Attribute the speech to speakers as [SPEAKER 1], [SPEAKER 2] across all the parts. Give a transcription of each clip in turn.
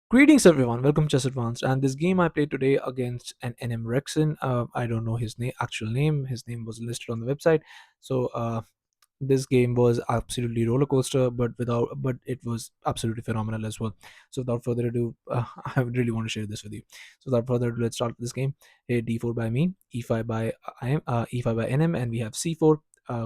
[SPEAKER 1] Greetings everyone, welcome to Chess Advanced. And this game I played today against an NM Vrekhson. I don't know his actual name. His name was listed on the website. So this game was absolutely roller coaster, but it was absolutely phenomenal as well. So without further ado, I would really want to share this with you. So without further ado, let's start this game. Here d4 by me, e5 by e5 by NM, and we have c4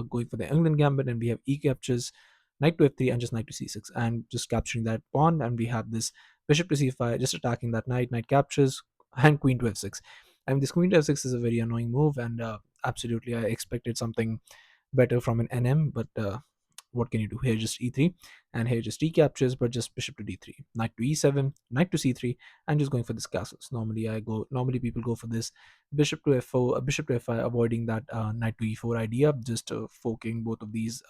[SPEAKER 1] going for the England gambit, and we have e captures knight to f3 and just knight to c6 and just capturing that pawn, and we have this bishop to c5 just attacking that knight captures, and queen to f6. I mean, this queen to f6 is a very annoying move, and absolutely I expected something better from an NM, but what can you do? Here just e3, and here just e captures, but just bishop to d3, knight to e7, knight to c3, and just going for this castles. Normally people go for this bishop to f4, bishop to f5, avoiding that knight to e4 idea, just forking both of these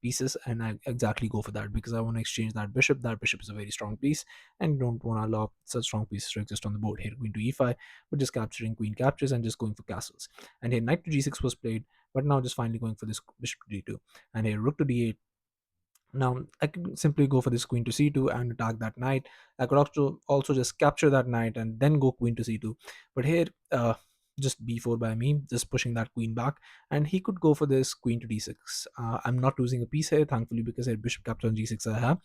[SPEAKER 1] pieces, and I exactly go for that because I want to exchange that bishop. That bishop is a very strong piece, and don't want to allow such strong pieces to exist on the board. Here queen to e5, but just capturing, queen captures, and just going for castles. And here knight to g6 was played, but now just finally going for this bishop to d2, and here rook to d8. Now I can simply go for this queen to c2 and attack that knight. I could also just capture that knight and then go queen to c2, but here just b4 by me, just pushing that queen back, and he could go for this queen to d6. I'm not losing a piece here, thankfully, because here bishop capture on g6 I have,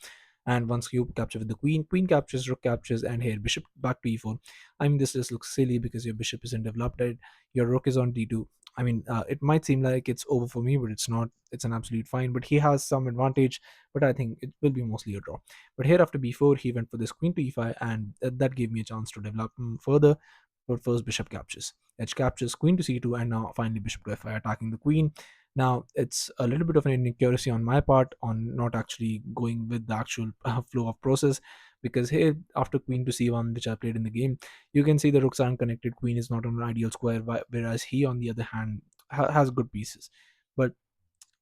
[SPEAKER 1] and once cube capture with the queen, queen captures, rook captures, and here bishop back to e4. I mean, this just looks silly because your bishop isn't developed yet. Your rook is on d2. I mean, it might seem like it's over for me, but it's not. It's an absolute fine. But he has some advantage, but I think it will be mostly a draw. But here after b4, he went for this queen to e5, and that gave me a chance to develop further. But first, bishop captures, edge captures, queen to c2, and now finally bishop to f5, attacking the queen. Now it's a little bit of an inaccuracy on my part on not actually going with the actual flow of process, because here after queen to c1, which I played in the game, you can see the rooks aren't connected, queen is not on an ideal square, whereas he on the other hand has good pieces. But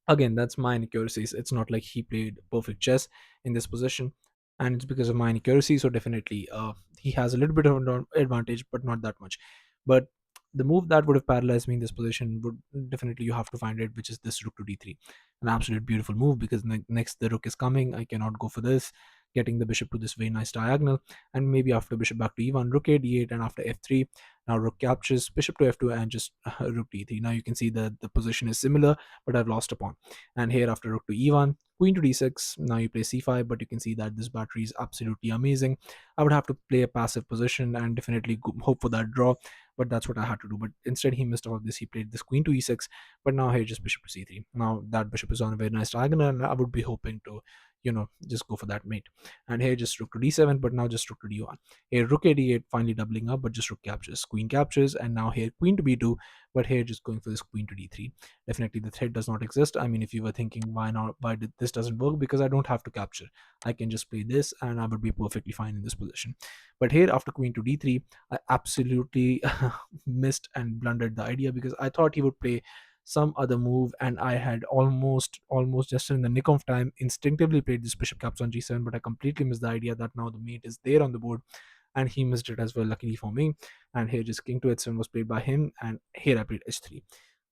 [SPEAKER 1] again, that's my inaccuracies. It's not like he played perfect chess in this position, and it's because of my inaccuracy. So definitely he has a little bit of an advantage, but not that much. But the move that would have paralyzed me in this position would definitely, you have to find it, which is this rook to d3. An absolute beautiful move, because next the rook is coming, I cannot go for this, getting the bishop to this very nice diagonal, and maybe after bishop back to e1, rook a d8, and after f3, now rook captures, bishop to f2, and just rook d3. Now you can see that the position is similar, but I've lost a pawn. And here after rook to e1, queen to d6, now you play c5, but you can see that this battery is absolutely amazing. I would have to play a passive position and definitely hope for that draw, but that's what I had to do. But instead he missed all of this. He played this queen to e6, but now here just bishop to c3. Now that bishop is on a very nice diagonal, and I would be hoping to just go for that mate. And here just rook to d7, but now just rook to d1. Here rook a d8, finally doubling up, but just rook captures, queen captures, and now here queen to b2, but here just going for this queen to d3. Definitely the threat does not exist. I mean, if you were thinking why did this doesn't work, because I don't have to capture, I can just play this and I would be perfectly fine in this position. But here after queen to d3, I absolutely missed and blundered the idea, because I thought he would play some other move, and I had almost just in the nick of time instinctively played this bishop captures on g7, but I completely missed the idea that now the mate is there on the board, and he missed it as well, luckily for me. And here just king to h7 was played by him, and here I played h3.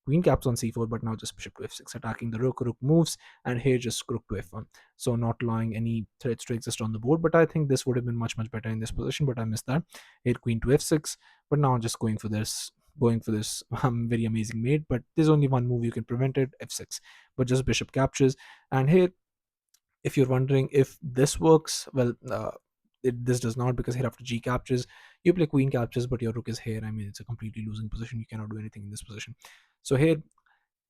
[SPEAKER 1] Queen caps on c4, but now just bishop to f6, attacking the rook. Rook moves, and here just rook to f1. So not allowing any threats to exist on the board. But I think this would have been much better in this position, but I missed that. Here queen to f6, but now just going for this very amazing mate. But there's only one move you can prevent it, f6. But just bishop captures, and here, if you're wondering if this works, well, this does not, because here after g captures, you play queen captures, but your rook is here. I mean, it's a completely losing position. You cannot do anything in this position. So here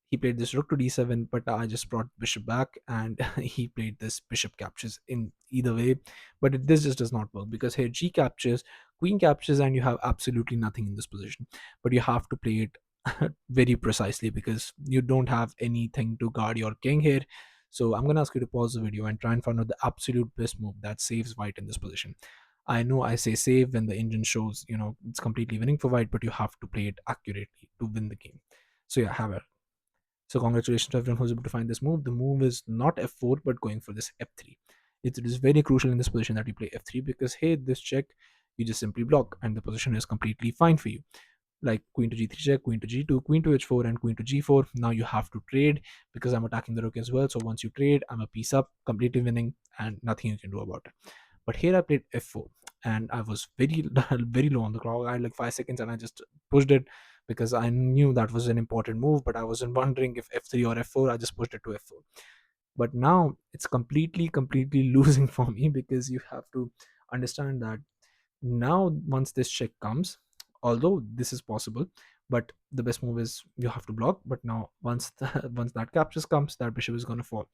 [SPEAKER 1] he played this rook to d7, but I just brought bishop back, and he played this bishop captures in either way. But this just does not work, because here g captures, queen captures, and you have absolutely nothing in this position. But you have to play it very precisely, because you don't have anything to guard your king here. So I'm going to ask you to pause the video and try and find out the absolute best move that saves white in this position. I know I say save when the engine shows it's completely winning for white, but you have to play it accurately to win the game. So yeah, have it. So congratulations to everyone who's able to find this move. The move is not f4, but going for this f3. It is very crucial in this position that you play f3, because hey, this check, you just simply block, and the position is completely fine for you. Like queen to g3 check, queen to g2, queen to h4, and queen to g4. Now you have to trade, because I'm attacking the rook as well. So once you trade, I'm a piece up, completely winning, and nothing you can do about it. But here I played f4, and I was very very low on the clock. I had like 5 seconds, and I just pushed it because I knew that was an important move, but I wasn't wondering if f3 or f4. I just pushed it to f4. But now it's completely losing for me, because you have to understand that now once this check comes, although this is possible, but the best move is you have to block. But now once once that captures comes, that bishop is going to fall.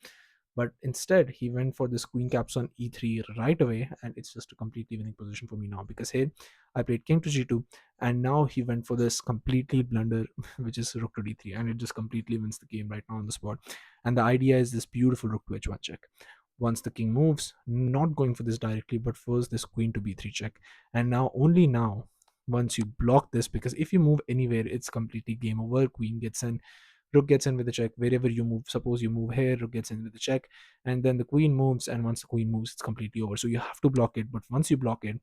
[SPEAKER 1] But instead he went for this queen caps on e3 right away, and it's just a completely winning position for me now, because here I played king to g2, and now he went for this completely blunder which is rook to d3, and it just completely wins the game right now on the spot. And the idea is this beautiful rook to h1 check. Once the king moves, not going for this directly, but first this queen to b3 check. And now, only now, once you block this, because if you move anywhere, it's completely game over. Queen gets in, rook gets in with the check. Wherever you move, suppose you move here, rook gets in with the check, and then the queen moves, and once the queen moves, it's completely over. So you have to block it. But once you block it,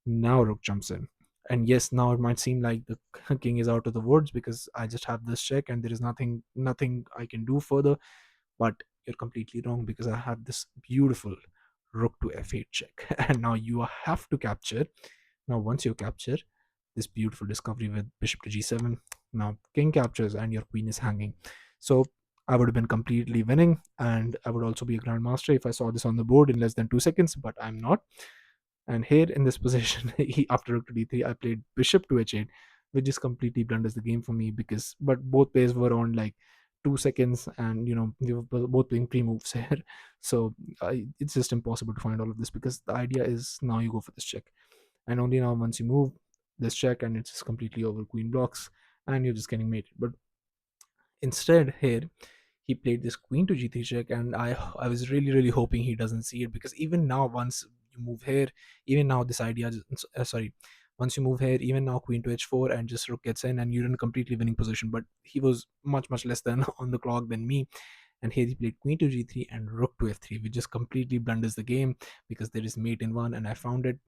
[SPEAKER 1] now rook jumps in. And yes, now it might seem like the king is out of the woods, because I just have this check and there is nothing I can do further. But you're completely wrong, because I have this beautiful rook to f8 check. And now you have to capture. Now once you capture, this beautiful discovery with bishop to g7, now king captures and your queen is hanging. So I would have been completely winning, and I would also be a grandmaster if I saw this on the board in less than 2 seconds, but I'm not. And here in this position, after rook to d3, I played bishop to h8, which just completely blunders the game for me, because but both pairs were on like 2 seconds, and we were both playing pre moves here. So it's just impossible to find all of this, because the idea is now you go for this check, and only now once you move this check, and it's just completely over. Queen blocks, and you're just getting mated. But instead here he played this queen to g3 check, and I was really hoping he doesn't see it, because even now once you move here, even now this idea sorry, once you move here, even now queen to h4 and just rook gets in, and you're in a completely winning position. But he was much less than on the clock than me, and here he played queen to g3 and rook to f3, which just completely blunders the game, because there is mate in one, and I found it.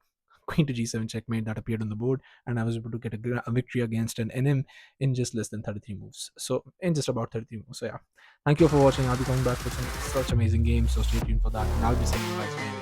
[SPEAKER 1] Queen to g7 checkmate that appeared on the board, and I was able to get a victory against an NM in just less than 33 moves. So in just about 33 moves. So yeah, thank you for watching. I'll be coming back with some such amazing games, so stay tuned for that, and I'll be seeing you guys very